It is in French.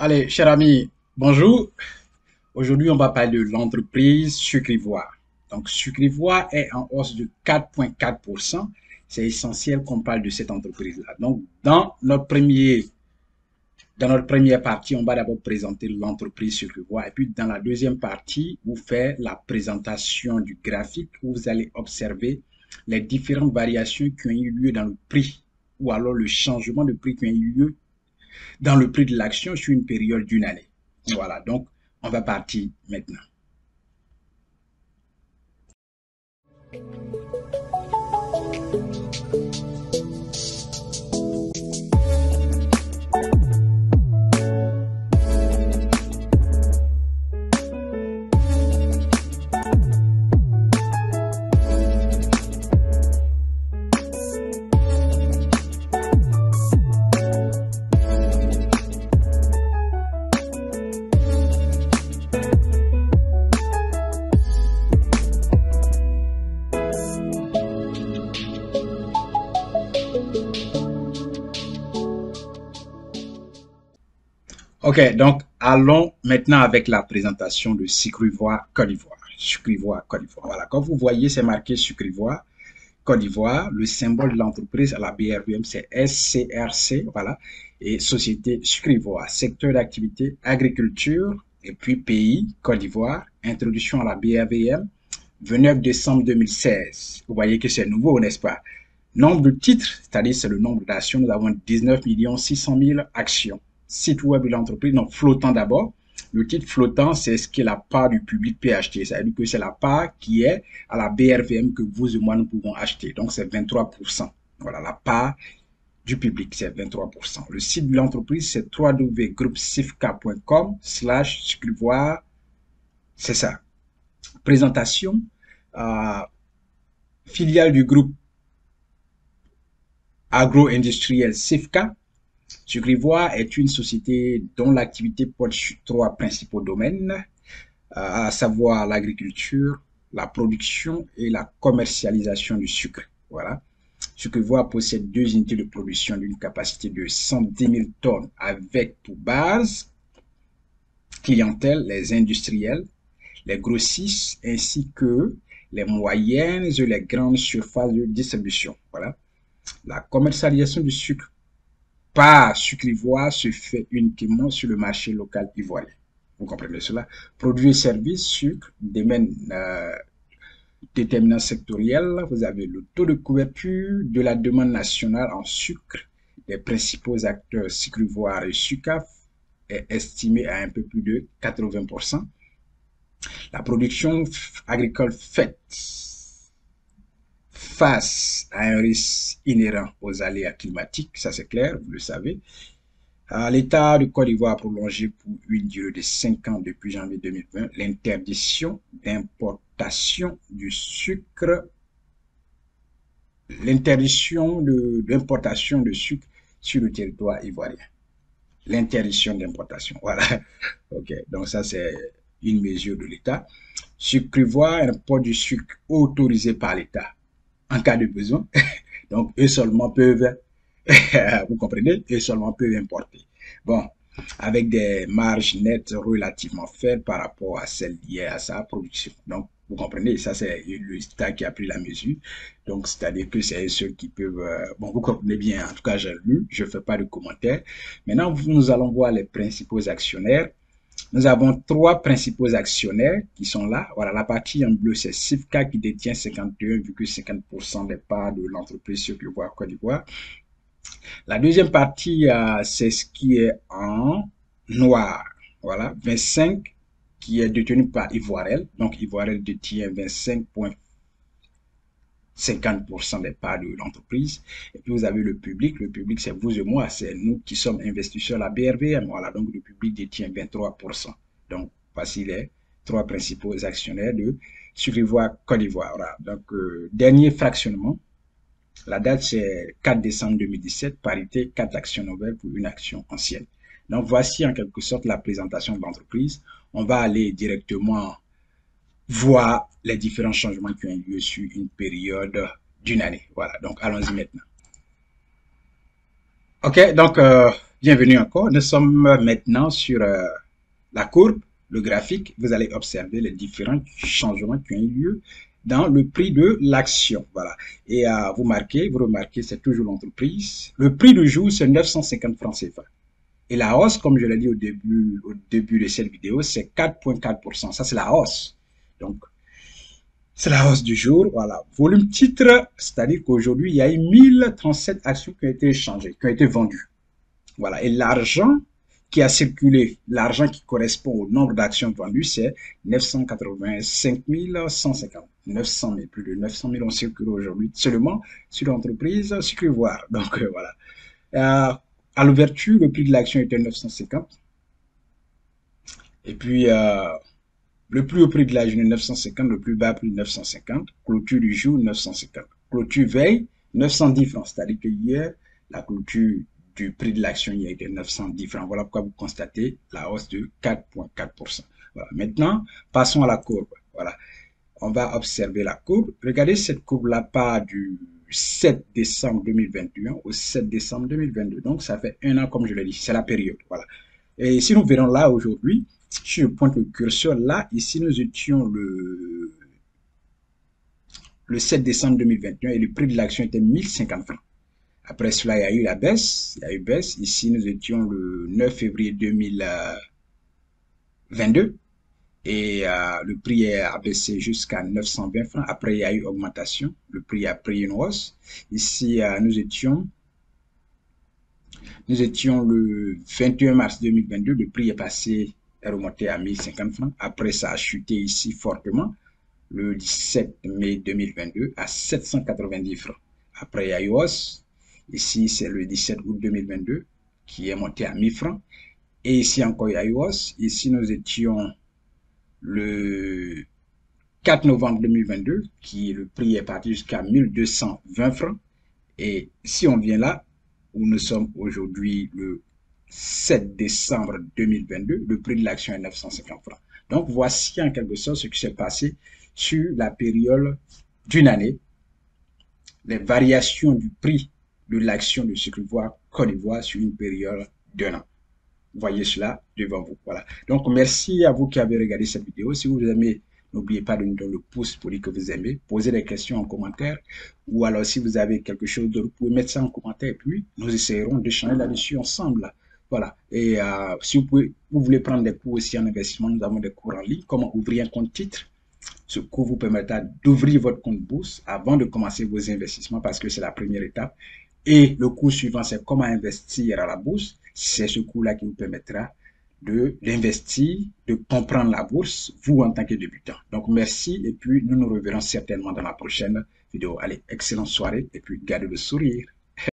Allez, cher ami, bonjour. Aujourd'hui, on va parler de l'entreprise Sucre Ivoire. Donc, Sucre Ivoire est en hausse de 4,4%. C'est essentiel qu'on parle de cette entreprise-là. Donc, dans notre première partie, on va d'abord présenter l'entreprise Sucre Ivoire. Et puis, dans la deuxième partie, vous faites la présentation du graphique où vous allez observer les différentes variations qui ont eu lieu dans le prix ou alors le changement de prix qui a eu lieu dans le prix de l'action sur une période d'une année. Voilà, donc on va partir maintenant. Ok, donc allons maintenant avec la présentation de Sucre Ivoire Côte d'Ivoire. Sucre Ivoire Côte d'Ivoire. Voilà, comme vous voyez, c'est marqué Sucre Ivoire Côte d'Ivoire. Le symbole de l'entreprise à la BRVM, c'est SCRC. Voilà, et Société Sucre Ivoire. Secteur d'activité agriculture et puis pays Côte d'Ivoire. Introduction à la BRVM. 29 décembre 2016. Vous voyez que c'est nouveau, n'est-ce pas? Nombre de titres, c'est-à-dire c'est le nombre d'actions. Nous avons 19 600 000 actions. Site web de l'entreprise, donc flottant d'abord. Le titre flottant, c'est ce qui est la part du public peut acheter. C'est-à-dire que c'est la part qui est à la BRVM que vous et moi nous pouvons acheter. Donc c'est 23%. Voilà, la part du public, c'est 23%. Le site de l'entreprise, c'est www.groupsifka.com/sucrivoire. C'est ça. Présentation. Filiale du groupe agro-industriel SIFCA. Sucre Ivoire est une société dont l'activité porte sur trois principaux domaines, à savoir l'agriculture, la production et la commercialisation du sucre. Voilà. Sucre Ivoire possède deux unités de production d'une capacité de 110 000 tonnes avec pour base clientèle les industriels, les grossistes ainsi que les moyennes et les grandes surfaces de distribution. Voilà. La commercialisation du sucre par Sucre Ivoire se fait uniquement sur le marché local ivoirien. Vous comprenez cela? Produits et services, sucre, déterminants sectoriels. Vous avez le taux de couverture de la demande nationale en sucre des principaux acteurs Sucre Ivoire et SUCAF est estimé à un peu plus de 80%. La production agricole faite face à un risque inhérent aux aléas climatiques, ça c'est clair, vous le savez. L'État de Côte d'Ivoire a prolongé pour une durée de 5 ans depuis janvier 2020 l'interdiction d'importation du sucre, l'interdiction d'importation de sucre sur le territoire ivoirien. L'interdiction d'importation, voilà. Ok, donc ça c'est une mesure de l'État. Sucre Ivoire importe du sucre autorisé par l'État en cas de besoin. Donc, eux seulement peuvent, vous comprenez, eux seulement peuvent importer. Bon, avec des marges nettes relativement faibles par rapport à celles liées à sa production. Donc, vous comprenez, ça c'est le État qui a pris la mesure. Donc, c'est-à-dire que c'est ceux qui peuvent, bon, vous comprenez bien, en tout cas j'ai lu, je ne fais pas de commentaires. Maintenant, nous allons voir les principaux actionnaires. Nous avons trois principaux actionnaires qui sont là. Voilà, la partie en bleu, c'est SIFCA qui détient 51,50% des parts de l'entreprise Sucre Ivoire Côte d'Ivoire. La deuxième partie, c'est ce qui est en noir. Voilà, 25 qui est détenu par Ivoirel. Donc, Ivoirel détient 25,50% des parts de l'entreprise. Et puis, vous avez le public. Le public, c'est vous et moi. C'est nous qui sommes investisseurs à la BRVM. Voilà, donc le public détient 23%. Donc, voici les trois principaux actionnaires de Sucre Ivoire Côte d'Ivoire. Voilà. Donc, dernier fractionnement. La date, c'est 4 décembre 2017. Parité, 4 actions nouvelles pour une action ancienne. Donc, voici en quelque sorte la présentation de l'entreprise. On va aller directement voir les différents changements qui ont eu lieu sur une période d'une année. Voilà, donc allons-y maintenant. Ok, donc Bienvenue encore. Nous sommes maintenant sur la courbe, le graphique. Vous allez observer les différents changements qui ont eu lieu dans le prix de l'action. Voilà. Et vous remarquez, c'est toujours l'entreprise. Le prix du jour, c'est 950 francs CFA. Et la hausse, comme je l'ai dit au début de cette vidéo, c'est 4,4%. Ça, c'est la hausse. Donc, c'est la hausse du jour. Voilà. Volume titre, c'est-à-dire qu'aujourd'hui, il y a eu 1037 actions qui ont été échangées, qui ont été vendues. Voilà. Et l'argent qui a circulé, l'argent qui correspond au nombre d'actions vendues, c'est 985 150. 900 000, plus de 900 000 ont circulé aujourd'hui seulement sur l'entreprise Sucrivoire. Donc, voilà. À l'ouverture, le prix de l'action était 950. Et puis, le plus haut prix de la journée 950, le plus bas prix 950. Clôture du jour 950. Clôture veille 910 francs. C'est-à-dire que hier, la clôture du prix de l'action il a été 910 francs. Voilà pourquoi vous constatez la hausse de 4,4%. Voilà. Maintenant, passons à la courbe. Voilà. On va observer la courbe. Regardez cette courbe-là part du 7 décembre 2021 au 7 décembre 2022. Donc, ça fait un an, comme je l'ai dit. C'est la période. Voilà. Et si nous verrons là aujourd'hui, si je pointe le curseur là, ici, nous étions le 7 décembre 2021 et le prix de l'action était 1050 francs. Après cela, il y a eu la baisse. Il y a eu baisse. Ici, nous étions le 9 février 2022 et le prix a baissé jusqu'à 920 francs. Après, il y a eu augmentation. Le prix a pris une hausse. Ici, nous étions le 21 mars 2022. Le prix est remonté à 1050 francs. Après, ça a chuté ici fortement le 17 mai 2022 à 790 francs. Après, il y a eu hausse. Ici, c'est le 17 août 2022 qui est monté à 1000 francs. Et ici encore, il y a eu hausse. Ici, nous étions le 4 novembre 2022, le prix est parti jusqu'à 1220 francs. Et si on vient là, où nous sommes aujourd'hui le 7 décembre 2022, le prix de l'action est 950 francs. Donc, voici en quelque sorte ce qui s'est passé sur la période d'une année, les variations du prix de l'action de Sucrivoire Côte d'Ivoire sur une période d'un an. Voyez cela devant vous. Voilà. Donc, merci à vous qui avez regardé cette vidéo. Si vous aimez, n'oubliez pas de nous donner le pouce pour dire que vous aimez. Posez des questions en commentaire. Ou alors, si vous avez quelque chose d'autre, vous pouvez mettre ça en commentaire. Et puis, nous essayerons d'échanger là-dessus ensemble. Voilà. Et si vous voulez prendre des cours aussi en investissement, nous avons des cours en ligne. Comment ouvrir un compte titre. Ce cours vous permettra d'ouvrir votre compte bourse avant de commencer vos investissements parce que c'est la première étape. Et le cours suivant, c'est comment investir à la bourse. C'est ce cours-là qui vous permettra d'investir, de comprendre la bourse, vous en tant que débutant. Donc, merci et puis nous nous reverrons certainement dans la prochaine vidéo. Allez, excellente soirée et puis gardez le sourire.